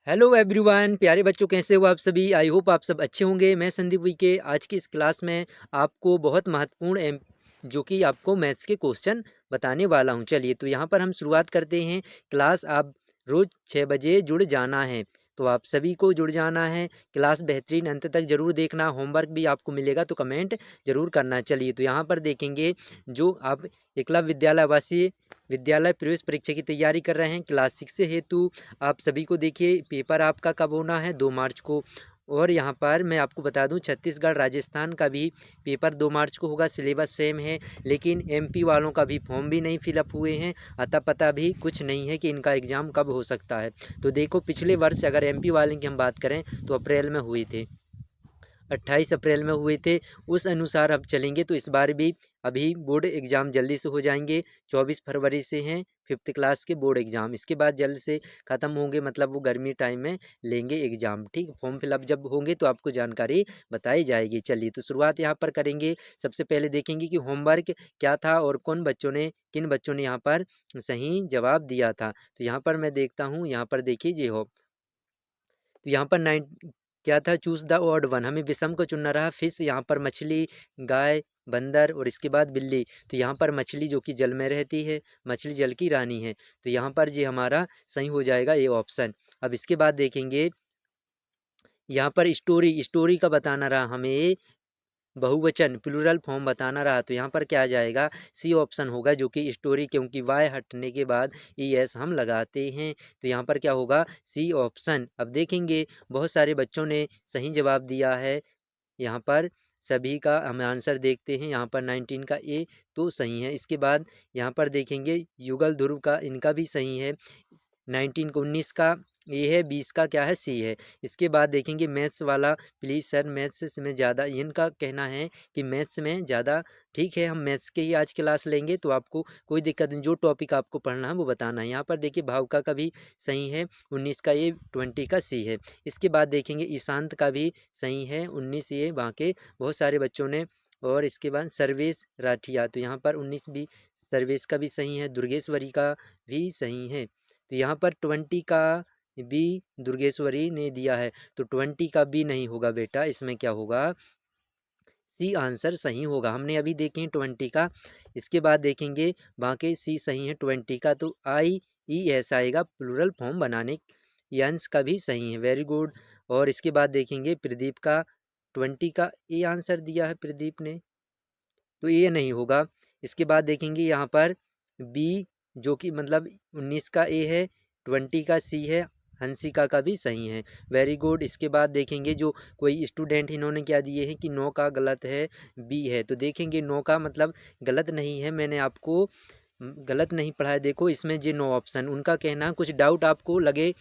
Hello everyone, प्यारे बच्चों कैसे हो आप सभी। आई होप आप सब अच्छे होंगे। मैं संदीप वीके आज की इस क्लास में आपको बहुत महत्वपूर्ण जो कि आपको मैथ्स के क्वेश्चन बताने वाला हूं। चलिए तो यहाँ पर हम शुरुआत करते हैं। क्लास आप रोज़ 6 बजे जुड़ जाना है, तो आप सभी को जुड़ जाना है। क्लास बेहतरीन अंत तक जरूर देखना। होमवर्क भी आपको मिलेगा तो कमेंट जरूर करना। चलिए तो यहाँ पर देखेंगे जो आप एकलव्य विद्यालय आवासीय विद्यालय प्रवेश परीक्षा की तैयारी कर रहे हैं क्लास 6 से हेतु आप सभी को देखिए पेपर आपका कब होना है 2 मार्च को। और यहाँ पर मैं आपको बता दूं छत्तीसगढ़ राजस्थान का भी पेपर 2 मार्च को होगा। सिलेबस सेम है, लेकिन एमपी वालों का भी फॉर्म भी नहीं फिलअप हुए हैं, अतः पता भी कुछ नहीं है कि इनका एग्ज़ाम कब हो सकता है। तो देखो पिछले वर्ष अगर एमपी वाले की हम बात करें तो अप्रैल में हुए थे, 28 अप्रैल में हुए थे। उस अनुसार अब चलेंगे तो इस बार भी अभी बोर्ड एग्ज़ाम जल्दी से हो जाएंगे। 24 फरवरी से हैं 5th क्लास के बोर्ड एग्ज़ाम, इसके बाद जल्द से ख़त्म होंगे, मतलब वो गर्मी टाइम में लेंगे एग्ज़ाम। ठीक, फॉर्म फिलअप जब होंगे तो आपको जानकारी बताई जाएगी। चलिए तो शुरुआत यहाँ पर करेंगे। सबसे पहले देखेंगे कि होमवर्क क्या था और किन बच्चों ने यहाँ पर सही जवाब दिया था। तो यहाँ पर मैं देखता हूँ, यहाँ पर देखिए ये हो, तो यहाँ पर क्या था, चूज़ द ऑड वन, हमें विषम को चुनना रहा। फिश यहाँ पर मछली, गाय, बंदर और इसके बाद बिल्ली। तो यहाँ पर मछली जो कि जल में रहती है, मछली जल की रानी है, तो यहाँ पर ये हमारा सही हो जाएगा ये ऑप्शन। अब इसके बाद देखेंगे यहाँ पर स्टोरी का बताना रहा हमें, बहुवचन प्लूरल फॉर्म बताना रहा, तो यहाँ पर क्या आ जाएगा, सी ऑप्शन होगा जो कि स्टोरी, क्योंकि वाई हटने के बाद ई एस हम लगाते हैं, तो यहाँ पर क्या होगा, सी ऑप्शन। अब देखेंगे बहुत सारे बच्चों ने सही जवाब दिया है। यहाँ पर सभी का हम आंसर देखते हैं। यहाँ पर 19 का ए तो सही है। इसके बाद यहाँ पर देखेंगे युगल ध्रुव का, इनका भी सही है। 19 का ए है, 20 का क्या है, सी है। इसके बाद देखेंगे मैथ्स वाला, प्लीज़ सर मैथ्स में ज़्यादा, इनका कहना है कि मैथ्स में ज़्यादा। ठीक है, हम मैथ्स के ही आज क्लास लेंगे तो आपको कोई दिक्कत नहीं, जो टॉपिक आपको पढ़ना है वो बताना है। यहाँ पर देखिए भावुका का भी सही है, 19 का ए, 20 का सी है। इसके बाद देखेंगे ईशांत का भी सही है, 19 ये बाकी बहुत सारे बच्चों ने। और इसके बाद सर्वेश राठिया, तो यहाँ पर 19 भी सर्वेश का भी सही है, दुर्गेश्वरी का भी सही है। तो यहाँ पर 20 का बी दुर्गेश्वरी ने दिया है, तो 20 का बी नहीं होगा बेटा, इसमें क्या होगा, सी आंसर सही होगा। हमने अभी देखे 20 का। इसके बाद देखेंगे बाकी सी सही है 20 का, तो आई ई एस आएगा प्लूरल फॉर्म बनाने। यंस का भी सही है, वेरी गुड। और इसके बाद देखेंगे प्रदीप का, 20 का ए आंसर दिया है प्रदीप ने, तो ये नहीं होगा। इसके बाद देखेंगे यहाँ पर बी, जो कि मतलब 19 का ए है, 20 का सी है, हंसिका का भी सही है, वेरी गुड। इसके बाद देखेंगे जो कोई स्टूडेंट इन्होंने क्या दिए हैं कि 9 का गलत है, बी है, तो देखेंगे 9 का मतलब गलत नहीं है, मैंने आपको गलत नहीं पढ़ाया। देखो इसमें जो 9 ऑप्शन, उनका कहना कुछ डाउट आपको लगे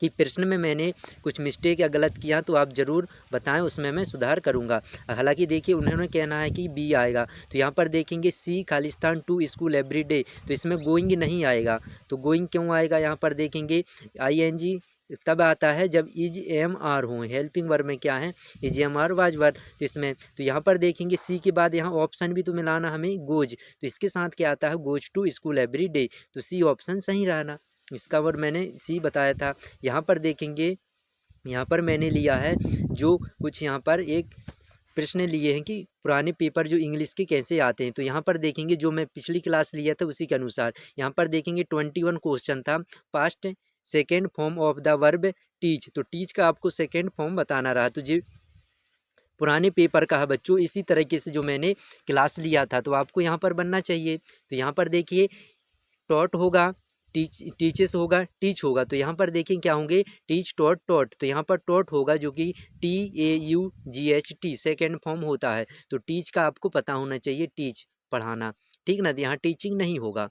कि प्रश्न में मैंने कुछ मिस्टेक या गलत किया तो आप ज़रूर बताएं, उसमें मैं सुधार करूंगा। हालांकि देखिए उन्होंने कहना है कि बी आएगा, तो यहाँ पर देखेंगे सी खालिस्तान टू स्कूल एवरीडे, तो इसमें गोइंग नहीं आएगा। तो गोइंग क्यों आएगा, यहाँ पर देखेंगे आईएनजी तब आता है जब इज एम आर हो, हेल्पिंग वर्ब में क्या है, is am are was verb, तो इसमें तो यहाँ पर देखेंगे सी के बाद यहाँ ऑप्शन भी तो मिलाना हमें, गोज, तो इसके साथ क्या आता है, goes to school every day, तो सी ऑप्शन सही रहना। इसका वर्ड मैंने सी बताया था। यहाँ पर देखेंगे, यहाँ पर मैंने लिया है जो कुछ यहाँ पर एक प्रश्न लिए हैं कि पुराने पेपर जो इंग्लिश के कैसे आते हैं, तो यहाँ पर देखेंगे जो मैं पिछली क्लास लिया था उसी के अनुसार यहाँ पर देखेंगे 21 क्वेश्चन था, past second form of the verb teach, तो टीच का आपको सेकेंड फॉर्म बताना रहा, तो जी पुराने पेपर का है बच्चों, इसी तरीके से जो मैंने क्लास लिया था तो आपको यहाँ पर बनना चाहिए। तो यहाँ पर देखिए टॉट होगा, टीचेस होगा, टीच होगा, तो यहाँ पर देखें क्या होंगे, टीच टॉट टॉट, तो यहाँ पर टॉट होगा जो कि TAUGHT सेकेंड फॉर्म होता है, तो टीच का आपको पता होना चाहिए, टीच पढ़ाना, ठीक ना, यहाँ टीचिंग नहीं होगा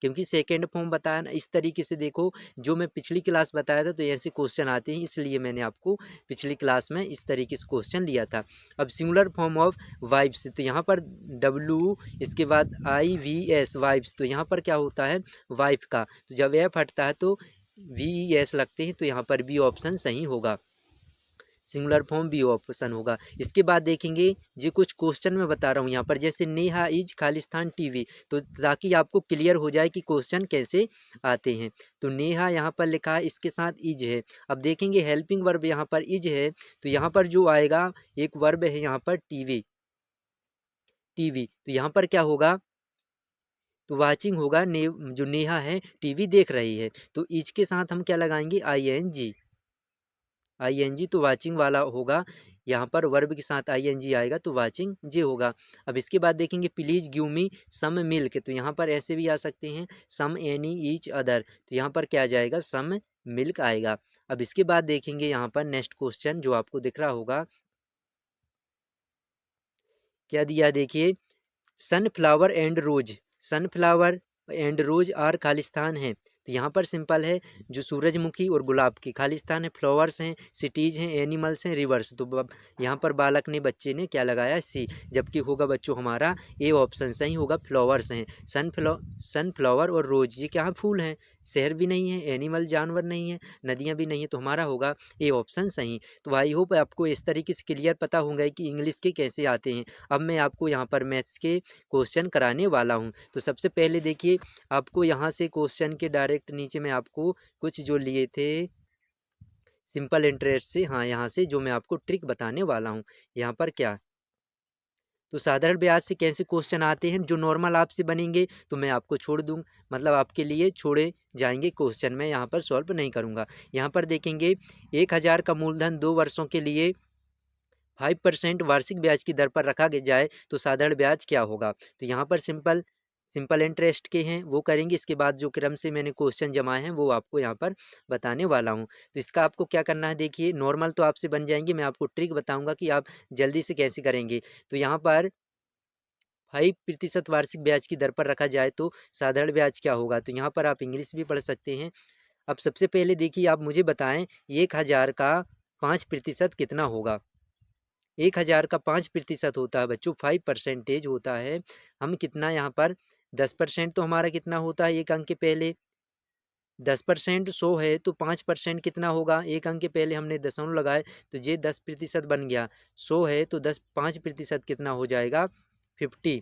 क्योंकि सेकेंड फॉर्म बताया ना। इस तरीके से देखो जो मैं पिछली क्लास बताया था तो ऐसे क्वेश्चन आते हैं, इसलिए मैंने आपको पिछली क्लास में इस तरीके से क्वेश्चन लिया था। अब सिंगुलर फॉर्म ऑफ वाइब्स, तो यहाँ पर W, इसके बाद IVS वाइब्स, तो यहाँ पर क्या होता है, वाइफ का, तो जब एफ हटता है तो VES लगते हैं, तो यहाँ पर बी ऑप्शन सही होगा। सिंगुलर फॉर्म बी ऑप्शन होगा। इसके बाद देखेंगे जो कुछ क्वेश्चन मैं बता रहा हूँ यहाँ पर, जैसे नेहा इज खालिस्तान टीवी, तो ताकि आपको क्लियर हो जाए कि क्वेश्चन कैसे आते हैं। तो नेहा यहाँ पर लिखा है, इसके साथ इज है। अब देखेंगे हेल्पिंग वर्ब यहाँ पर इज है, तो यहाँ पर जो आएगा एक वर्ब है यहाँ पर टीवी, टीवी, तो यहाँ पर क्या होगा, तो वाचिंग होगा, जो नेहा है टीवी देख रही है, तो इज के साथ हम क्या लगाएंगे, I N G, I N G, तो वाचिंग वाला होगा। यहाँ पर वर्ब के साथ आई एन जी आएगा तो वाचिंग जे होगा। अब इसके बाद देखेंगे please give me some milk, तो यहाँ पर ऐसे भी आ सकते हैं सम एनी ईच अदर, तो यहाँ पर क्या आ जाएगा, सम मिल्क आएगा। अब इसके बाद देखेंगे यहाँ पर नेक्स्ट क्वेश्चन जो आपको दिख रहा होगा, क्या दिया देखिए, sunflower and rose, sunflower and rose are खालिस्तान है, तो यहाँ पर सिंपल है, जो सूरजमुखी और गुलाब की खालिस्तान है, फ्लावर्स हैं, सिटीज़ हैं, एनिमल्स हैं, रिवर्स, तो यहाँ पर बालक ने, बच्चे ने क्या लगाया, सी, जबकि होगा बच्चों हमारा ए ऑप्शन सही होगा, फ्लावर्स हैं। सनफ्लावर और रोज ये क्या फूल हैं, शहर भी नहीं है, एनिमल जानवर नहीं है, नदियाँ भी नहीं है, तो हमारा होगा ए ऑप्शन सही। तो आई होप आपको इस तरीके से क्लियर पता होगा कि इंग्लिश के कैसे आते हैं। अब मैं आपको यहाँ पर मैथ्स के क्वेश्चन कराने वाला हूँ। तो सबसे पहले देखिए, आपको यहाँ से क्वेश्चन के डायरेक्ट नीचे में आपको कुछ जो लिए थे सिंपल इंटरेस्ट से, हाँ यहाँ से जो मैं आपको ट्रिक बताने वाला हूँ। यहाँ पर क्या, तो साधारण ब्याज से कैसे क्वेश्चन आते हैं, जो नॉर्मल आपसे बनेंगे तो मैं आपको छोड़ दूँ, मतलब आपके लिए छोड़े जाएंगे क्वेश्चन, मैं यहाँ पर सॉल्व नहीं करूँगा। यहाँ पर देखेंगे 1000 का मूलधन 2 वर्षों के लिए 5% वार्षिक ब्याज की दर पर रखा जाए तो साधारण ब्याज क्या होगा। तो यहाँ पर सिंपल सिंपल इंटरेस्ट के हैं वो करेंगे, इसके बाद जो क्रम से मैंने क्वेश्चन जमाए हैं वो आपको यहाँ पर बताने वाला हूँ। तो इसका आपको क्या करना है, देखिए नॉर्मल तो आपसे बन जाएंगे, मैं आपको ट्रिक बताऊँगा कि आप जल्दी से कैसे करेंगे। तो यहाँ पर 5% वार्षिक ब्याज की दर पर रखा जाए तो साधारण ब्याज क्या होगा, तो यहाँ पर आप इंग्लिश भी पढ़ सकते हैं। अब सबसे पहले देखिए, आप मुझे बताएं 1000 का 5% कितना होगा। 1000 का 5% होता है बच्चों, 5% होता है। हम कितना यहाँ पर 10% तो हमारा कितना होता है, एक अंक के पहले 10% 100 है, तो 5% कितना होगा, एक अंक के पहले हमने दशमलव लगाए तो ये 10% बन गया। 100 है तो 5% कितना हो जाएगा, 50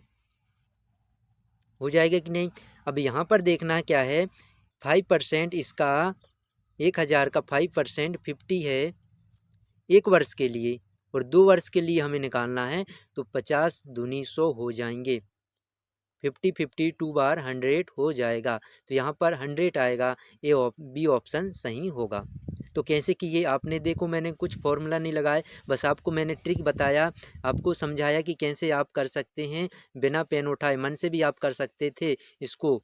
हो जाएगा कि नहीं। अब यहाँ पर देखना क्या है, 5% इसका, 1000 का 5% 50 है एक वर्ष के लिए, और 2 वर्ष के लिए हमें निकालना है, तो 50 दूनी 100 हो जाएंगे, 50 2 बार 100 हो जाएगा, तो यहाँ पर 100 आएगा, बी ऑप्शन सही होगा। तो कैसे किए आपने, देखो मैंने कुछ फॉर्मूला नहीं लगाए, बस आपको मैंने ट्रिक बताया, आपको समझाया कि कैसे आप कर सकते हैं, बिना पेन उठाए मन से भी आप कर सकते थे इसको,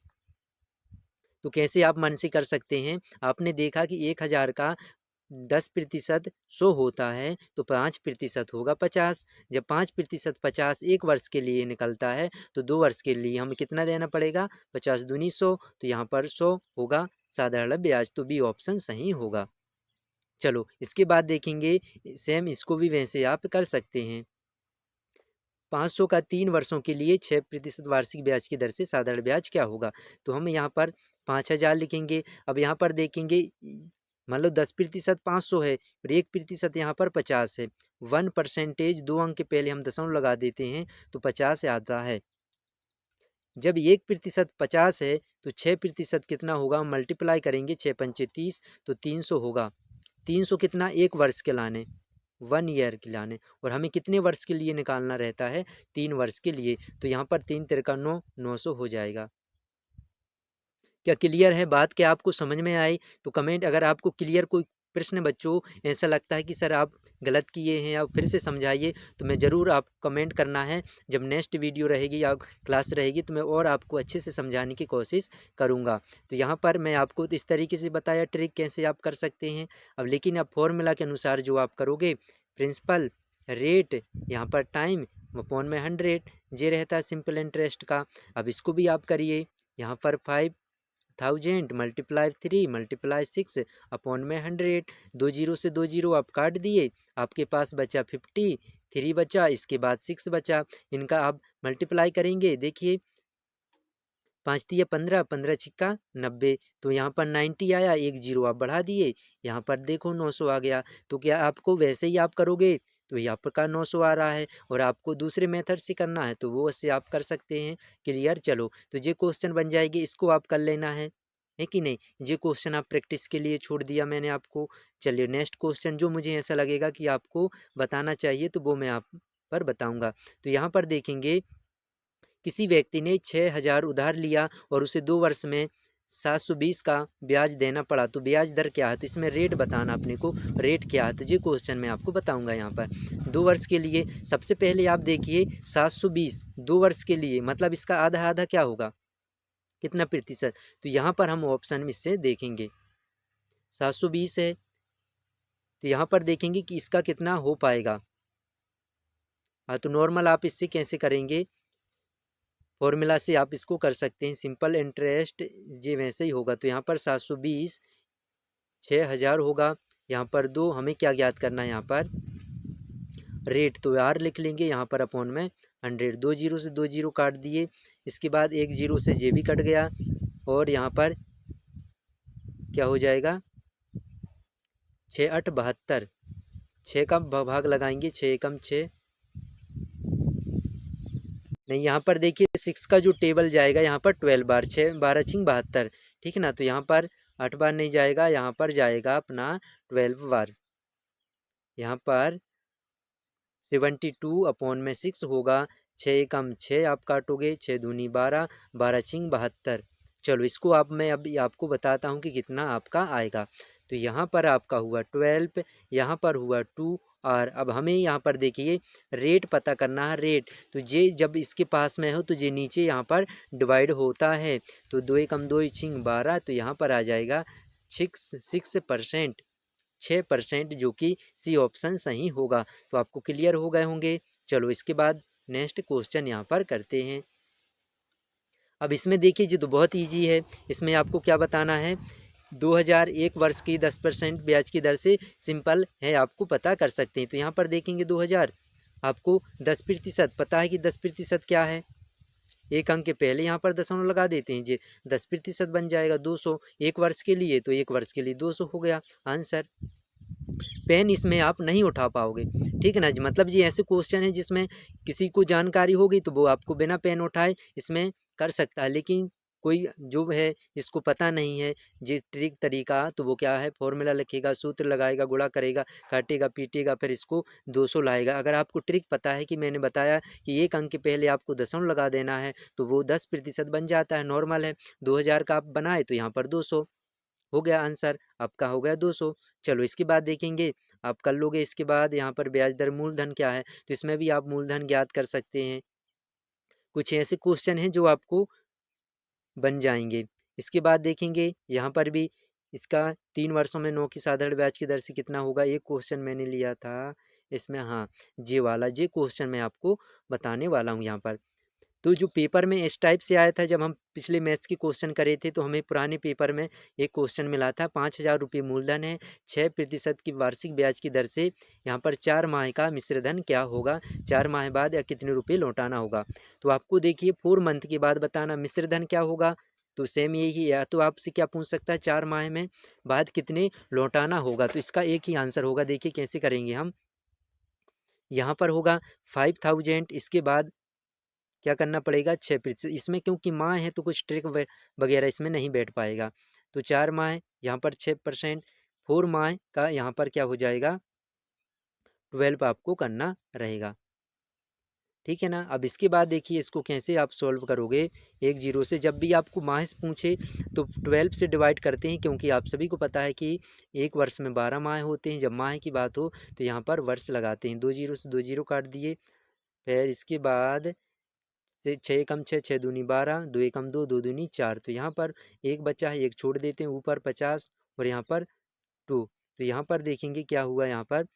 तो कैसे आप मन से कर सकते हैं। आपने देखा कि 1000 का 10% 100 होता है तो 5% होगा 50, जब 5% 50 एक वर्ष के लिए निकलता है तो 2 वर्ष के लिए हमें कितना देना पड़ेगा, 50 दूनी 100, तो यहाँ पर 100 होगा साधारण ब्याज, तो बी ऑप्शन सही होगा। चलो इसके बाद देखेंगे, सेम इसको भी वैसे आप कर सकते हैं। 500 का 3 वर्षों के लिए 6% वार्षिक ब्याज की दर से साधारण ब्याज क्या होगा, तो हम यहाँ पर 5000 लिखेंगे। अब यहाँ पर देखेंगे, मान लो 10% 500 है और 1% यहाँ पर 50 है, 1% 2 अंक के पहले हम दशमलव लगा देते हैं तो 50 आता है। जब 1% 50 है तो 6% कितना होगा, हम मल्टीप्लाई करेंगे, 6 पंचे 30, तो 300 होगा। 300 कितना, एक वर्ष के लाने, 1 ईयर के लाने, और हमें कितने वर्ष के लिए निकालना रहता है, 3 वर्ष के लिए, तो यहाँ पर 3 तिरका 9, 900 हो जाएगा। क्या क्लियर है बात, क्या आपको समझ में आई, तो कमेंट, अगर आपको क्लियर कोई प्रश्न बच्चों ऐसा लगता है कि सर आप गलत किए हैं या फिर से समझाइए, तो मैं ज़रूर आप कमेंट करना है। जब नेक्स्ट वीडियो रहेगी या क्लास रहेगी तो मैं और आपको अच्छे से समझाने की कोशिश करूँगा। तो यहाँ पर मैं आपको इस तरीके से बताया ट्रिक कैसे आप कर सकते हैं। अब लेकिन अब फॉर्मूला के अनुसार जो आप करोगे, प्रिंसिपल रेट, यहाँ पर टाइम अपॉन में 100, ये रहता है सिंपल इंटरेस्ट का। अब इसको भी आप करिए, यहाँ पर 5000 मल्टीप्लाई 3 मल्टीप्लाई 6 अपॉन में 100, 2 जीरो से 2 जीरो आप काट दिए, आपके पास बचा 50, 3 बचा, इसके बाद 6 बचा, इनका आप मल्टीप्लाई करेंगे, देखिए 5 तिया 15, 15 छिक्का 90, तो यहाँ पर 90 आया, एक जीरो आप बढ़ा दिए, यहाँ पर देखो 900 आ गया। तो क्या आपको वैसे ही आप करोगे तो यहाँ पर 900 आ रहा है, और आपको दूसरे मेथड से करना है तो वो उससे आप कर सकते हैं। क्लियर? चलो तो ये क्वेश्चन बन जाएगी, इसको आप कर लेना है कि नहीं? ये क्वेश्चन आप प्रैक्टिस के लिए छोड़ दिया मैंने आपको। चलिए नेक्स्ट क्वेश्चन जो मुझे ऐसा लगेगा कि आपको बताना चाहिए तो वो मैं आप पर बताऊंगा। तो यहाँ पर देखेंगे, किसी व्यक्ति ने 6,000 उधार लिया और उसे 2 वर्ष में 720 का ब्याज देना पड़ा, तो ब्याज दर क्या है? तो इसमें रेट बताना अपने को, रेट क्या है? तो ये क्वेश्चन मैं आपको बताऊंगा यहाँ पर। 2 वर्ष के लिए सबसे पहले आप देखिए 720 2 वर्ष के लिए, मतलब इसका आधा आधा क्या होगा, कितना प्रतिशत? तो यहाँ पर हम ऑप्शन में इससे देखेंगे 720 है, तो यहाँ पर देखेंगे कि इसका कितना हो पाएगा। हाँ, तो नॉर्मल आप इससे कैसे करेंगे, फॉर्मूला से आप इसको कर सकते हैं, सिंपल इंटरेस्ट ये वैसे ही होगा। तो यहाँ पर 720 6,000 होगा, यहाँ पर दो, हमें क्या ज्ञात करना है यहाँ पर, रेट, तो यार लिख लेंगे यहाँ पर अपॉन में 100, 2 जीरो से 2 जीरो काट दिए, इसके बाद 1 जीरो से जे भी कट गया, और यहाँ पर क्या हो जाएगा 6 8 72, 6 का भाग लगाएंगे, 6 एकम 6, नहीं यहाँ पर देखिए 6 का जो टेबल जाएगा यहाँ पर 12 बार, 6 12 छिंग 72, ठीक है ना? तो यहाँ पर 8 बार नहीं जाएगा, यहाँ पर जाएगा अपना 12 बार, यहाँ पर 72 अपॉन में 6 होगा, 6 कम 6 आप काटोगे, 6 दूनी 12, 12 छिंग 72। चलो इसको अब मैं अभी आपको बताता हूँ कि कितना आपका आएगा। तो यहाँ पर आपका हुआ 12, यहाँ पर हुआ 2, और अब हमें यहाँ पर देखिए रेट पता करना है, रेट। तो ये जब इसके पास में हो तो ये नीचे यहाँ पर डिवाइड होता है, तो 2 कम 2 छिंग 12, तो यहाँ पर आ जाएगा 6%, 6%, जो कि सी ऑप्शन सही होगा। तो आपको क्लियर हो गए होंगे। चलो इसके बाद नेक्स्ट क्वेश्चन यहाँ पर करते हैं। अब इसमें देखिए जी तो बहुत इजी है, इसमें आपको क्या बताना है, 2001 वर्ष की 10% ब्याज की दर से, सिंपल है, आपको पता कर सकते हैं। तो यहाँ पर देखेंगे 2000, आपको 10% पता है कि 10% क्या है, एक अंक के पहले यहाँ पर दशमलव लगा देते हैं जी, 10% बन जाएगा 200, एक वर्ष के लिए, तो एक वर्ष के लिए 200 हो गया आंसर। पेन इसमें आप नहीं उठा पाओगे, ठीक है ना जी? मतलब ये ऐसे क्वेश्चन है जिसमें किसी को जानकारी होगी तो वो आपको बिना पेन उठाए इसमें कर सकता है, लेकिन कोई जो है जिसको पता नहीं है ये ट्रिक तरीका, तो वो क्या है, फॉर्मूला लिखेगा, सूत्र लगाएगा, गुणा करेगा, काटेगा पीटेगा, फिर इसको 200 लाएगा। अगर आपको ट्रिक पता है कि मैंने बताया कि एक अंक के पहले आपको दशमलव लगा देना है, तो वो 10% बन जाता है, नॉर्मल है। 2000 का आप बनाए तो यहाँ पर 200 हो गया आंसर, आपका हो गया 200। चलो इसके बाद देखेंगे, आप कर लोगे इसके बाद यहाँ पर ब्याज दर मूलधन क्या है, तो इसमें भी आप मूलधन ज्ञात कर सकते हैं। कुछ ऐसे क्वेश्चन हैं जो आपको बन जाएंगे। इसके बाद देखेंगे यहाँ पर भी, इसका 3 वर्षों में 9 की साधारण ब्याज की दर से कितना होगा, एक क्वेश्चन मैंने लिया था इसमें, हाँ ये क्वेश्चन मैं आपको बताने वाला हूँ यहाँ पर। तो जो पेपर में इस टाइप से आया था, जब हम पिछले मैथ्स के क्वेश्चन करे थे तो हमें पुराने पेपर में एक क्वेश्चन मिला था, 5,000 रुपये मूलधन है, 6% की वार्षिक ब्याज की दर से, यहाँ पर 4 माह का मिश्रधन क्या होगा, 4 माह बाद या कितने रुपये लौटाना होगा। तो आपको देखिए 4 मंथ के बाद बताना मिश्रधन क्या होगा, तो सेम यही है, या तो आपसे क्या पूछ सकता है 4 माह में बाद कितने लौटाना होगा, तो इसका एक ही आंसर होगा। देखिए कैसे करेंगे हम, यहाँ पर होगा 5,000, इसके बाद क्या करना पड़ेगा 6%, इसमें क्योंकि माह है तो कुछ ट्रिक वगैरह इसमें नहीं बैठ पाएगा। तो 4 माह यहाँ पर 6%, 4 माह का यहाँ पर क्या हो जाएगा 12 आपको करना रहेगा, ठीक है ना? अब इसके बाद देखिए इसको कैसे आप सॉल्व करोगे, एक जीरो से जब भी आपको माह से पूछे तो 12 से डिवाइड करते हैं, क्योंकि आप सभी को पता है कि एक वर्ष में 12 माह होते हैं। जब माह की बात हो तो यहाँ पर वर्ष लगाते हैं, 2 जीरो से 2 जीरो काट दिए, फिर इसके बाद से 6 कम 6, 6 दूनी 12, 2 एकम 2, 2 दूनी 4, तो यहाँ पर एक बचा है, एक छोड़ देते हैं, ऊपर 50 और यहाँ पर 2, तो यहाँ पर देखेंगे क्या हुआ, यहाँ पर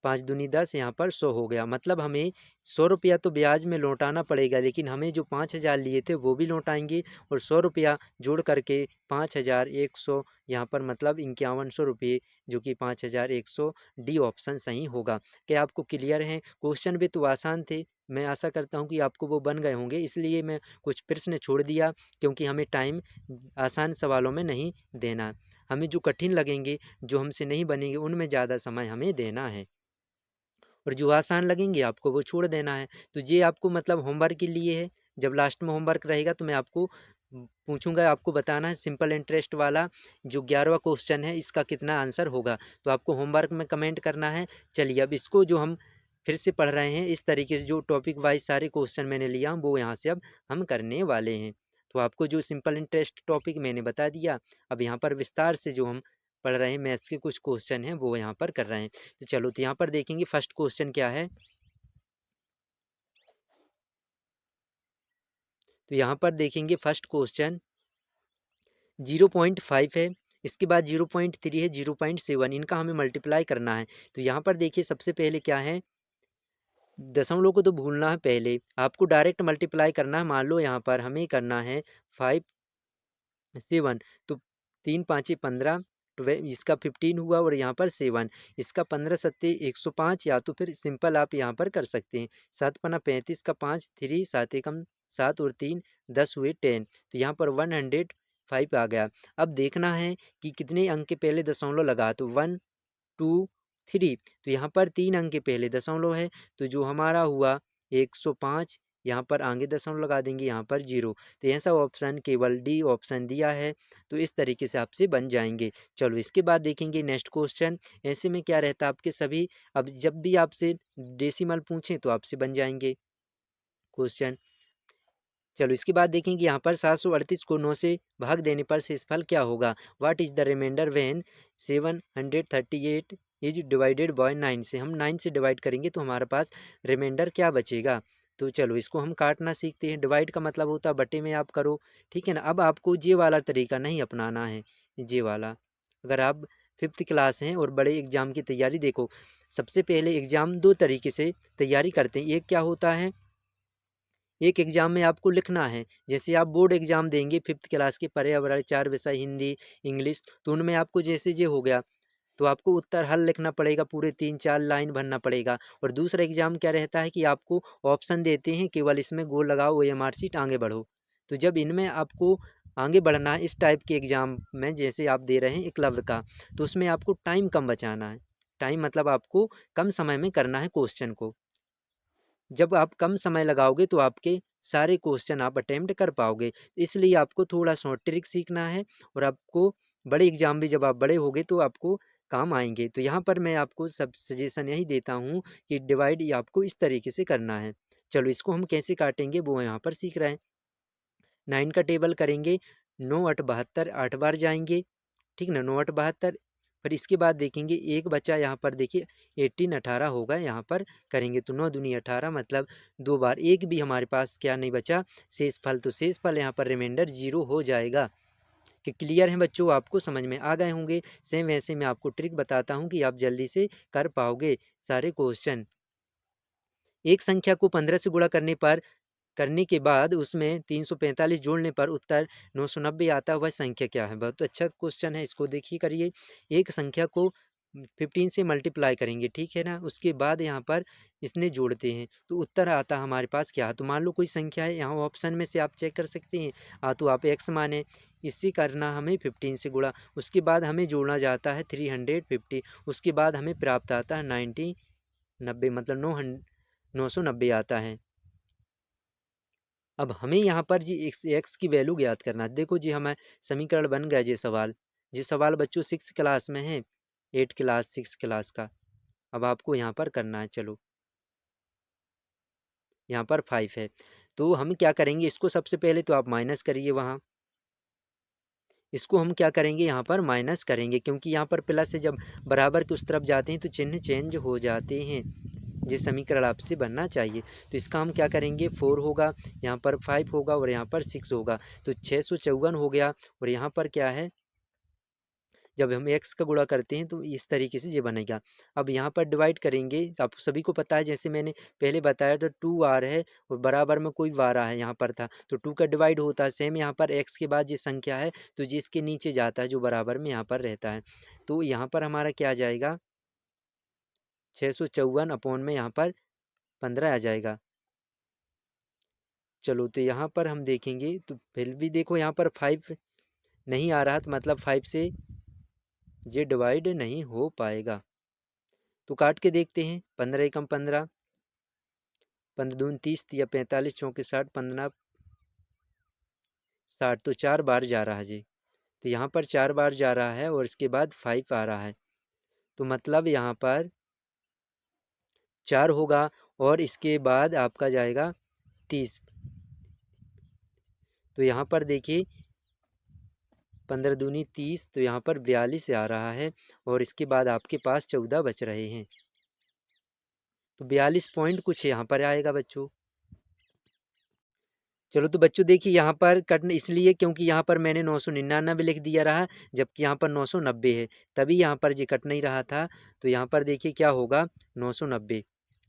5 दूनी 10, यहाँ पर 100 हो गया। मतलब हमें 100 रुपया तो ब्याज में लौटाना पड़ेगा, लेकिन हमें जो 5,000 लिए थे वो भी लौटाएंगे, और 100 रुपया जोड़ करके 5,100 यहाँ पर मतलब 5100 रुपये, जो कि 5,100, डी ऑप्शन सही होगा। क्या आपको क्लियर है? क्वेश्चन भी तो आसान थे, मैं आशा करता हूँ कि आपको वो बन गए होंगे, इसलिए मैं कुछ प्रश्न छोड़ दिया, क्योंकि हमें टाइम आसान सवालों में नहीं देना। हमें जो कठिन लगेंगे, जो हमसे नहीं बनेंगे, उनमें ज़्यादा समय हमें देना है, और जो आसान लगेंगे आपको वो छोड़ देना है। तो ये आपको मतलब होमवर्क के लिए है। जब लास्ट में होमवर्क रहेगा तो मैं आपको पूछूंगा, आपको बताना है सिंपल इंटरेस्ट वाला जो 11वां क्वेश्चन है, इसका कितना आंसर होगा। तो आपको होमवर्क में कमेंट करना है। चलिए अब इसको जो हम फिर से पढ़ रहे हैं, इस तरीके से जो टॉपिक वाइज सारे क्वेश्चन मैंने लिया वो यहाँ से अब हम करने वाले हैं। तो आपको जो सिंपल इंटरेस्ट टॉपिक मैंने बता दिया, अब यहाँ पर विस्तार से जो हम पढ़ रहे हैं मैथ्स के कुछ क्वेश्चन हैं वो यहाँ पर कर रहे हैं। तो चलो, तो यहाँ पर देखेंगे फर्स्ट क्वेश्चन क्या है। तो यहाँ पर देखेंगे फर्स्ट क्वेश्चन 0.5 है, इसके बाद 0.3 है, 0.7, इनका हमें मल्टीप्लाई करना है। तो यहाँ पर देखिए सबसे पहले क्या है, दशमलव को तो भूलना है, पहले आपको डायरेक्ट मल्टीप्लाई करना है। मान लो यहाँ पर हमें करना है 5 7, तो 3 5 15, इसका 15 हुआ, और यहाँ पर 7, इसका 15 7 105, या तो फिर सिंपल आप यहाँ पर कर सकते हैं 7 5 35 का 5 3 7 एकम 7 और 3 10 हुए 10। तो यहाँ पर 105 आ गया। अब देखना है कि कितने अंक के पहले दशमलव लगा, तो 1 2 3, तो यहाँ पर 3 अंक के पहले दशमलव है, तो जो हमारा हुआ 105, यहाँ पर आगे दशमलव लगा देंगे, यहाँ पर 0। तो ऐसा ऑप्शन केवल डी ऑप्शन दिया है, तो इस तरीके से आपसे बन जाएंगे। चलो इसके बाद देखेंगे नेक्स्ट क्वेश्चन। ऐसे में क्या रहता है आपके सभी, अब जब भी आपसे डेसिमल पूछें तो आपसे बन जाएंगे क्वेश्चन। चलो इसके बाद देखेंगे यहाँ पर 738 को 9 से भाग देने पर शेषफल क्या होगा। What is the remainder when 738 is divided by 9, से हम 9 से डिवाइड करेंगे तो हमारे पास रिमाइंडर क्या बचेगा। तो चलो इसको हम काटना सीखते हैं। डिवाइड का मतलब होता है बटे में आप करो, ठीक है ना। अब आपको ये वाला तरीका नहीं अपनाना है, ये वाला। अगर आप 5th क्लास हैं और बड़े एग्जाम की तैयारी, देखो सबसे पहले एग्ज़ाम दो तरीके से तैयारी करते हैं। एक क्या होता है, एक एग्ज़ाम में आपको लिखना है, जैसे आप बोर्ड एग्ज़ाम देंगे 5th क्लास के पर्यावरण 4 विषय हिंदी इंग्लिश, तो उनमें आपको जैसे ये हो गया, तो आपको उत्तर हल लिखना पड़ेगा, पूरे 3 4 लाइन भरना पड़ेगा। और दूसरा एग्ज़ाम क्या रहता है कि आपको ऑप्शन देते हैं, केवल इसमें गोल लगाओ OMR शीट आगे बढ़ो। तो जब इनमें आपको आगे बढ़ना है, इस टाइप के एग्ज़ाम में जैसे आप दे रहे हैं एकलव्य का, तो उसमें आपको टाइम कम बचाना है। टाइम मतलब आपको कम समय में करना है क्वेश्चन को। जब आप कम समय लगाओगे तो आपके सारे क्वेश्चन आप अटेम्प्ट कर पाओगे। इसलिए आपको थोड़ा शॉर्ट ट्रिक सीखना है, और आपको बड़े एग्जाम भी जब आप बड़े होगे तो आपको काम आएंगे। तो यहाँ पर मैं आपको सब सजेशन यही देता हूँ कि डिवाइड ये आपको इस तरीके से करना है। चलो इसको हम कैसे काटेंगे वो यहाँ पर सीख रहे हैं। 9 का टेबल करेंगे, 9 8 72, 8 बार जाएंगे, ठीक ना, 9 8 72। फिर इसके बाद देखेंगे एक बचा, यहाँ पर देखिए 18 18 होगा, यहाँ पर करेंगे तो 9 दूनी 18, मतलब 2 बार, एक भी हमारे पास क्या नहीं बचा शेष फल। तो शेष फल यहाँ पर रिमाइंडर 0 हो जाएगा। कि क्लियर है बच्चों, आपको समझ में आ गए होंगे। सेम वैसे मैं आपको ट्रिक बताता हूँ कि आप जल्दी से कर पाओगे सारे क्वेश्चन। एक संख्या को 15 से गुणा करने के बाद उसमें 345 जोड़ने पर उत्तर 990 आता है, वह संख्या क्या है। बहुत अच्छा क्वेश्चन है, इसको देखिए करिए। एक संख्या को 15 से मल्टीप्लाई करेंगे, ठीक है ना, उसके बाद यहाँ पर इसने जोड़ते हैं तो उत्तर आता है हमारे पास क्या। तो मान लो कोई संख्या है, यहाँ ऑप्शन में से आप चेक कर सकते हैं, तो आप x माने, इससे करना हमें 15 से गुणा, उसके बाद हमें जोड़ना जाता है 350, उसके बाद हमें प्राप्त आता है 90 मतलब 990 आता है। अब हमें यहाँ पर जी एक्स की वैल्यू ज्ञात करना है। देखो जी हमें समीकरण बन गया। ये सवाल बच्चों 6 क्लास में है, 8 क्लास 6 क्लास का। अब आपको यहाँ पर करना है। चलो यहाँ पर 5 है, तो हम क्या करेंगे, इसको सबसे पहले तो आप माइनस करिए वहाँ। इसको हम क्या करेंगे, यहाँ पर माइनस करेंगे, क्योंकि यहाँ पर प्लस से जब बराबर के उस तरफ जाते हैं तो चिन्ह चेंज हो जाते हैं। ये समीकरण आपसे बनना चाहिए। तो इसका हम क्या करेंगे, 4 होगा, यहाँ पर 5 होगा और यहाँ पर 6 होगा, तो 654 हो गया। और यहाँ पर क्या है, जब हम x का गुणा करते हैं तो इस तरीके से ये बनेगा। अब यहाँ पर डिवाइड करेंगे, आप सभी को पता है जैसे मैंने पहले बताया था 2r है और बराबर में कोई 12 है यहाँ पर था, तो 2 का डिवाइड होता है। सेम यहाँ पर x के बाद ये संख्या है तो जिसके नीचे जाता है जो बराबर में यहाँ पर रहता है। तो यहाँ पर हमारा क्या आ जाएगा, 654 अपॉन में यहाँ पर 15 आ जाएगा। चलो तो यहाँ पर हम देखेंगे तो फिर भी देखो यहाँ पर 5 नहीं आ रहा, तो मतलब 5 से ये डिवाइड नहीं हो पाएगा। तो काट के देखते हैं, 15 एकम 15, 15 दूनी 30 या 45 चौके 60, 15 60, तो 4 बार जा रहा है जी। तो यहाँ पर 4 बार जा रहा है और इसके बाद 5 आ रहा है, तो मतलब यहाँ पर 4 होगा और इसके बाद आपका जाएगा 30। तो यहाँ पर देखिए 15 दूनी 30, तो यहाँ पर 42 आ रहा है और इसके बाद आपके पास 14 बच रहे हैं, तो 42 पॉइंट कुछ यहाँ पर आएगा बच्चों। चलो तो बच्चों देखिए यहाँ पर कट इसलिए क्योंकि यहाँ पर मैंने 999 लिख दिया रहा, जबकि यहाँ पर 990 है, तभी यहाँ पर ये कट नहीं रहा था। तो यहाँ पर देखिए क्या होगा, 990,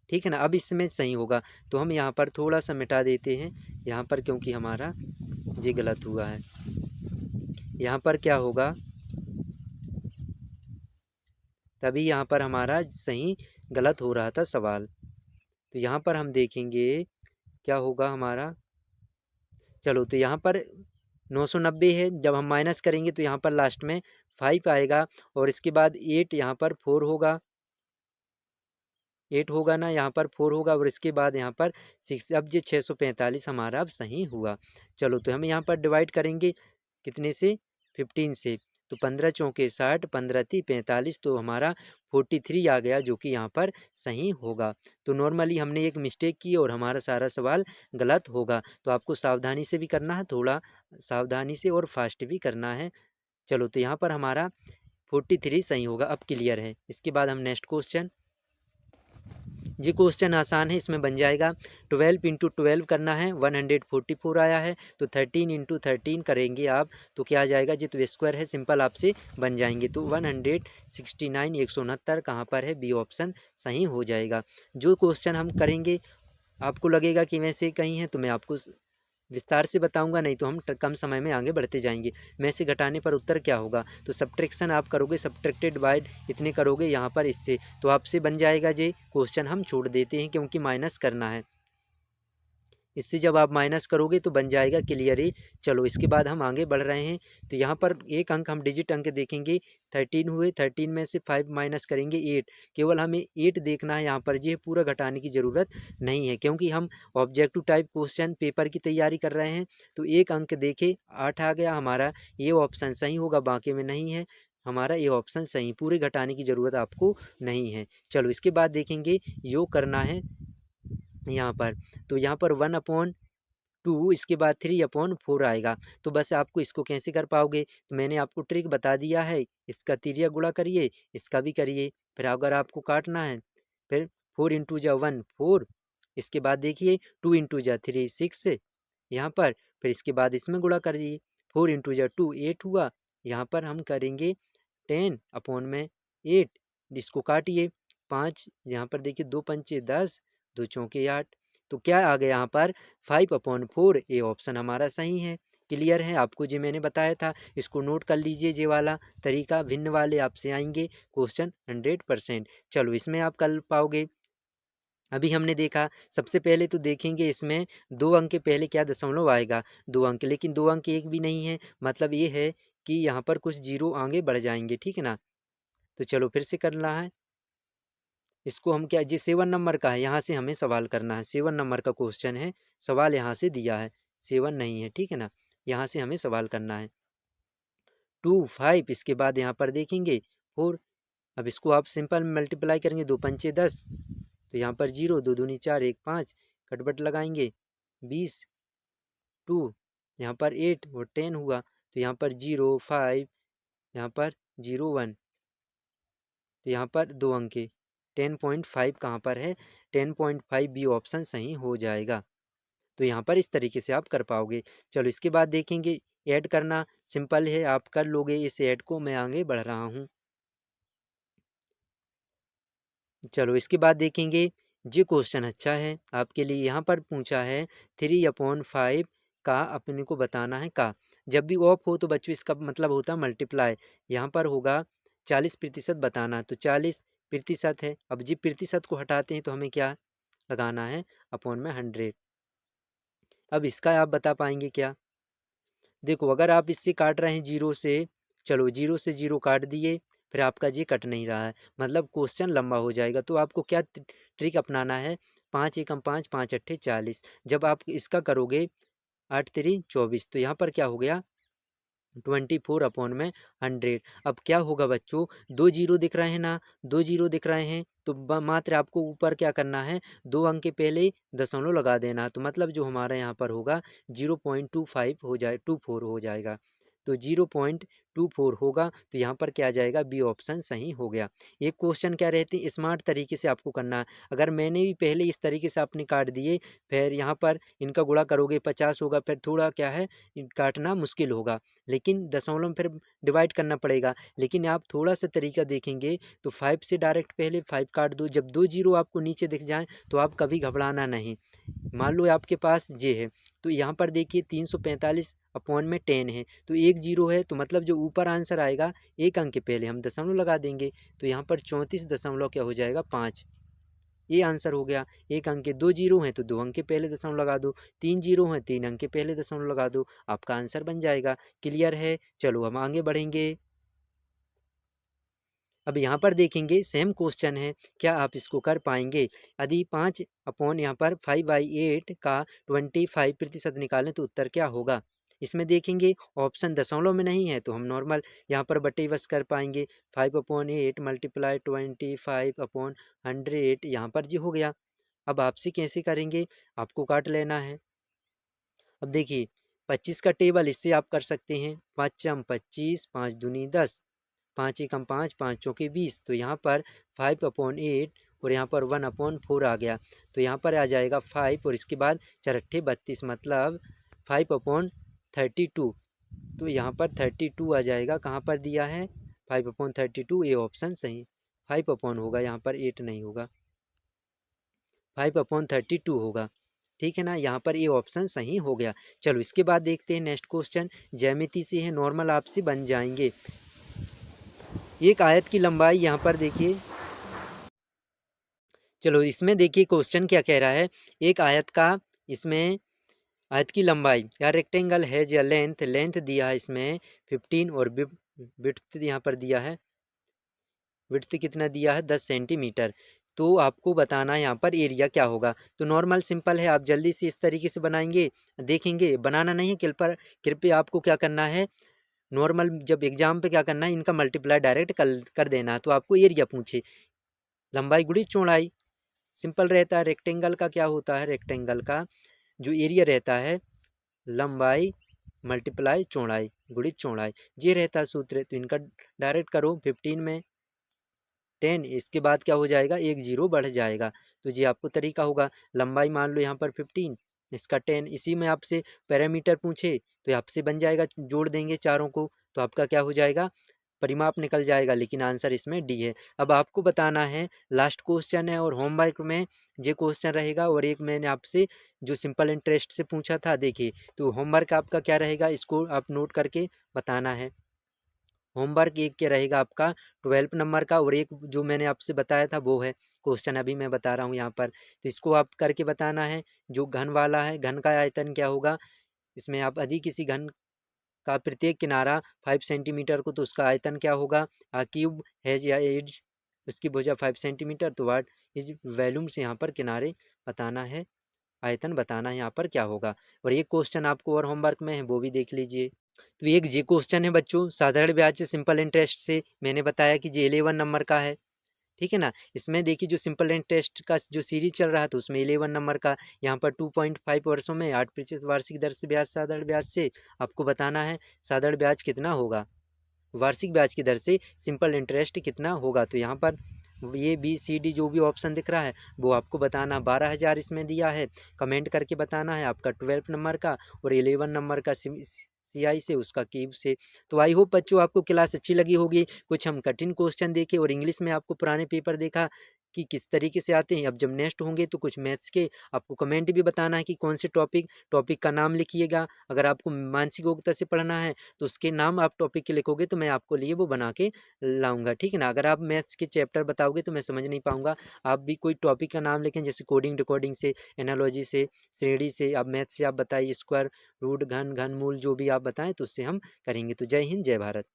ठीक है ना। अब इसमें सही होगा, तो हम यहाँ पर थोड़ा सा मिटा देते हैं यहाँ पर, क्योंकि हमारा ये गलत हुआ है। यहाँ पर क्या होगा, तभी यहाँ पर हमारा सही गलत हो रहा था सवाल। तो यहाँ पर हम देखेंगे क्या होगा हमारा। चलो तो यहाँ पर 990 है, जब हम माइनस करेंगे तो यहाँ पर लास्ट में 5 आएगा और इसके बाद 8, यहाँ पर 4 होगा, 8 होगा ना, यहाँ पर 4 होगा और इसके बाद यहाँ पर 6। अब ये 645 हमारा अब सही हुआ। चलो तो हम यहाँ पर डिवाइड करेंगे कितने से, 15 से, तो 15 चौके 60, 15 × 45, तो हमारा 43 आ गया, जो कि यहाँ पर सही होगा। तो नॉर्मली हमने एक मिस्टेक की और हमारा सारा सवाल गलत होगा, तो आपको सावधानी से भी करना है, थोड़ा सावधानी से और फास्ट भी करना है। चलो तो यहाँ पर हमारा 43 सही होगा, अब क्लियर है। इसके बाद हम नेक्स्ट क्वेश्चन, ये क्वेश्चन आसान है, इसमें बन जाएगा 12 × 12 करना है, 144 आया है, तो 13 × 13 करेंगे आप तो क्या आ जाएगा जी, तो स्क्वायर है, सिंपल आपसे बन जाएंगे। तो 169 169 कहाँ पर है, बी ऑप्शन सही हो जाएगा। जो क्वेश्चन हम करेंगे आपको लगेगा कि वैसे कहीं है, तो मैं आपको विस्तार से बताऊंगा, नहीं तो हम कम समय में आगे बढ़ते जाएंगे। में से घटाने पर उत्तर क्या होगा, तो सब्ट्रैक्शन आप करोगे, सब्ट्रैक्टेड बाय इतने करोगे यहाँ पर इससे, तो आपसे बन जाएगा जे क्वेश्चन हम छोड़ देते हैं क्योंकि माइनस करना है। इससे जब आप माइनस करोगे तो बन जाएगा क्लियर ही। चलो इसके बाद हम आगे बढ़ रहे हैं, तो यहाँ पर एक अंक हम डिजिट अंक देखेंगे, 13 हुए, 13 में से 5 माइनस करेंगे 8, केवल हमें 8 देखना है यहाँ पर, ये पूरा घटाने की ज़रूरत नहीं है क्योंकि हम ऑब्जेक्टिव टाइप क्वेश्चन पेपर की तैयारी कर रहे हैं। तो एक अंक देखे 8 आ गया हमारा, ये ऑप्शन सही होगा, बाकी में नहीं है हमारा ये ऑप्शन सही, पूरे घटाने की ज़रूरत आपको नहीं है। चलो इसके बाद देखेंगे योग करना है यहाँ पर, तो यहाँ पर 1/2, इसके बाद 3/4 आएगा। तो बस आपको इसको कैसे कर पाओगे, तो मैंने आपको ट्रिक बता दिया है, इसका तिर्यक गुणा करिए, इसका भी करिए, फिर अगर आपको काटना है फिर 4 × 1 4, इसके बाद देखिए 2 × 3 6 यहाँ पर, फिर इसके बाद इसमें गुणा करिए, 4 × 2 8 हुआ, यहाँ पर हम करेंगे 10/8, इसको काटिए 5, यहाँ पर देखिए 2 पंचे 10, 2 चौके 8, तो क्या आ गया यहाँ पर 5/4, ये ऑप्शन हमारा सही है। क्लियर है, आपको जो मैंने बताया था, इसको नोट कर लीजिए, ये वाला तरीका भिन्न वाले आपसे आएंगे क्वेश्चन 100%। चलो इसमें आप कर पाओगे। अभी हमने देखा, सबसे पहले तो देखेंगे इसमें 2 अंक के पहले क्या दशमलव आएगा, 2 अंक, लेकिन 2 अंक एक भी नहीं है, मतलब ये है कि यहाँ पर कुछ जीरो आगे बढ़ जाएंगे, ठीक है ना। तो चलो फिर से करना है इसको, हम क्या, जी 7 नंबर का है, यहाँ से हमें सवाल करना है, 7 नंबर का क्वेश्चन है, सवाल यहाँ से दिया है, 7 नहीं है, ठीक है ना, यहाँ से हमें सवाल करना है। 2 5, इसके बाद यहाँ पर देखेंगे 4, अब इसको आप सिंपल मल्टीप्लाई करेंगे, 2 पंचे 10, तो यहाँ पर 0, 2 दूनी 4 1 5, कटबट लगाएंगे 20, 2 यहाँ पर 8 और 10 हुआ, तो यहाँ पर 0 5, यहाँ पर 0 1, तो यहाँ पर 2 अंक 10.5 कहाँ पर है, 10.5 बी ऑप्शन सही हो जाएगा। तो यहाँ पर इस तरीके से आप कर पाओगे। चलो इसके बाद देखेंगे ऐड करना सिंपल है, आप कर लोगे इस ऐड को, मैं आगे बढ़ रहा हूँ। चलो इसके बाद देखेंगे, ये क्वेश्चन अच्छा है आपके लिए। यहाँ पर पूछा है 3/5 का अपने को बताना है का। जब भी ऑफ हो तो बच्चों इसका मतलब होता है मल्टीप्लाई। यहाँ पर होगा 40% बताना, तो 40% है। अब जी प्रतिशत को हटाते हैं तो हमें क्या लगाना है, अपॉन में 100। अब इसका आप बता पाएंगे क्या? देखो अगर आप इससे काट रहे हैं जीरो से, चलो जीरो से जीरो काट दिए, फिर आपका ये कट नहीं रहा है, मतलब क्वेश्चन लंबा हो जाएगा। तो आपको क्या ट्रिक अपनाना है, 5 एकम 5, 5 अट्ठे 40। जब आप इसका करोगे 8 3 24, तो यहाँ पर क्या हो गया 24/100। अब क्या होगा बच्चों, दो जीरो दिख रहे हैं ना, दो जीरो दिख रहे हैं, तो मात्र आपको ऊपर क्या करना है, दो अंक के पहले दशमलव लगा देना। तो मतलब जो हमारा यहाँ पर होगा 0.25 हो जाए 24 हो जाएगा। तो 0.24 होगा, तो यहाँ पर क्या आ जाएगा, बी ऑप्शन सही हो गया। एक क्वेश्चन क्या रहते हैं, स्मार्ट तरीके से आपको करना है। अगर मैंने भी पहले इस तरीके से आपने काट दिए, फिर यहाँ पर इनका गुणा करोगे 50 होगा, फिर थोड़ा क्या है काटना मुश्किल होगा, लेकिन दशमलव में फिर डिवाइड करना पड़ेगा। लेकिन आप थोड़ा सा तरीका देखेंगे तो 5 से डायरेक्ट पहले 5 काट दो, जब दो जीरो आपको नीचे दिख जाए तो आप कभी घबराना नहीं। मान लो आपके पास जे है, तो यहाँ पर देखिए 345/10 है, तो एक जीरो है, तो मतलब जो ऊपर आंसर आएगा एक अंक के पहले हम दशमलव लगा देंगे, तो यहाँ पर 34 क्या हो जाएगा 5, ये आंसर हो गया। एक अंक के दो जीरो हैं तो दो अंक के पहले दशमलव लगा दो, तीन जीरो हैं 3 अंक के पहले दशमलव लगा दो, आपका आंसर बन जाएगा। क्लियर है? चलो हम आगे बढ़ेंगे। अब यहाँ पर देखेंगे सेम क्वेश्चन है, क्या आप इसको कर पाएंगे? यदि 5 यहाँ पर 5/8 का 25% निकालें तो उत्तर क्या होगा? इसमें देखेंगे ऑप्शन दशमलव में नहीं है, तो हम नॉर्मल यहाँ पर बटे बस कर पाएंगे। 5/8 मल्टीप्लाई 25/100, यहाँ पर जी हो गया। अब आपसे कैसे करेंगे, आपको काट लेना है। अब देखिए 25 का टेबल इससे आप कर सकते हैं, 5×25, 5×2 = 10, 5 एकम 5, 5 चौके 20, तो यहाँ पर 5/8 और यहाँ पर 1/4 आ गया, तो यहाँ पर आ जाएगा 5 और इसके बाद 4 अट्ठे 32, मतलब 5/32, तो यहाँ पर 32 आ जाएगा। कहाँ पर दिया है 5/32, ये ऑप्शन सही 5 होगा, यहाँ पर 8 नहीं होगा, 5/32 होगा। ठीक है ना, यहाँ पर ये ऑप्शन सही हो गया। चलो इसके बाद देखते हैं नेक्स्ट क्वेश्चन, ज्यामिति से है, नॉर्मल आपसे बन जाएंगे। एक आयत की लंबाई यहाँ पर देखिए, चलो इसमें देखिए क्वेश्चन क्या कह रहा है, एक आयत का, इसमें आयत की लंबाई या रेक्टेंगल है या लेंथ, लेंथ दिया है इसमें 15 और विड्थ यहाँ पर दिया है, विड्थ कितना दिया है 10 सेंटीमीटर। तो आपको बताना है यहाँ पर एरिया क्या होगा। तो नॉर्मल सिंपल है, आप जल्दी से इस तरीके से बनाएंगे, देखेंगे बनाना नहीं है, कृपया आपको क्या करना है, नॉर्मल जब एग्जाम पे क्या करना है, इनका मल्टीप्लाई डायरेक्ट कर देना है। तो आपको एरिया पूछे, लंबाई गुणी चौड़ाई, सिंपल रहता है। रेक्टेंगल का क्या होता है, रेक्टेंगल का जो एरिया रहता है, लंबाई मल्टीप्लाई चौड़ाई गुणित चौड़ाई, ये रहता है सूत्र। तो इनका डायरेक्ट करो, 15 में 10, इसके बाद क्या हो जाएगा, एक जीरो बढ़ जाएगा। तो ये आपको तरीका होगा, लंबाई मान लो यहाँ पर 15, इसका 10, इसी में आपसे पैरामीटर पूछे तो आपसे बन जाएगा, जोड़ देंगे चारों को, तो आपका क्या हो जाएगा, परिमाप निकल जाएगा। लेकिन आंसर इसमें डी है। अब आपको बताना है, लास्ट क्वेश्चन है और होमवर्क में ये क्वेश्चन रहेगा, और एक मैंने आपसे जो सिंपल इंटरेस्ट से पूछा था, देखिए तो होमवर्क आपका क्या रहेगा, इसको आप नोट करके बताना है। होमवर्क एक क्या रहेगा आपका 12 नंबर का, और एक जो मैंने आपसे बताया था वो है क्वेश्चन, अभी मैं बता रहा हूँ यहाँ पर। तो इसको आप करके बताना है। जो घन वाला है, घन का आयतन क्या होगा, इसमें आप यदि किसी घन का प्रत्येक किनारा 5 सेंटीमीटर को, तो उसका आयतन क्या होगा, क्यूब हैज या एज, उसकी भुजा 5 सेंटीमीटर, तो वाट इज वैल्यूम से यहाँ पर किनारे बताना है, आयतन बताना है यहाँ पर क्या होगा। और एक क्वेश्चन आपको और होमवर्क में है, वो भी देख लीजिए। तो एक जे क्वेश्चन है बच्चों, साधारण ब्याज से सिंपल इंटरेस्ट से, मैंने बताया कि जे 11 नंबर का है, ठीक है ना। इसमें देखिए जो सिंपल इंटरेस्ट का जो सीरीज चल रहा था उसमें 11 नंबर का, यहाँ पर 2.5 वर्षों में 8% वार्षिक दर से ब्याज, साधारण ब्याज से आपको बताना है साधारण ब्याज कितना होगा, वार्षिक ब्याज की दर से सिंपल इंटरेस्ट कितना होगा। तो यहाँ पर ये बी सी डी जो भी ऑप्शन दिख रहा है वो आपको बताना, 12,000 इसमें दिया है, कमेंट करके बताना है आपका 12 नंबर का और 11 नंबर का CI से, उसका क्यूब से। तो आई होप बच्चों आपको क्लास अच्छी लगी होगी। कुछ हम कठिन क्वेश्चन देखे और इंग्लिश में आपको पुराने पेपर देखा कि किस तरीके से आते हैं। अब जब नेक्स्ट होंगे तो कुछ मैथ्स के आपको कमेंट भी बताना है कि कौन से टॉपिक का नाम लिखिएगा। अगर आपको मानसिक योग्यता से पढ़ना है तो उसके नाम आप टॉपिक के लिखोगे तो मैं आपको लिए वो बना के लाऊंगा, ठीक है ना। अगर आप मैथ्स के चैप्टर बताओगे तो मैं समझ नहीं पाऊंगा। आप भी कोई टॉपिक का नाम लिखें, जैसे कोडिंग डिकोडिंग से, एनालॉजी से, श्रेणी से, आप मैथ्स से आप बताइए, स्क्वायर रूट, घन, घनमूल, जो भी आप बताएं तो उससे हम करेंगे। तो जय हिंद, जय भारत।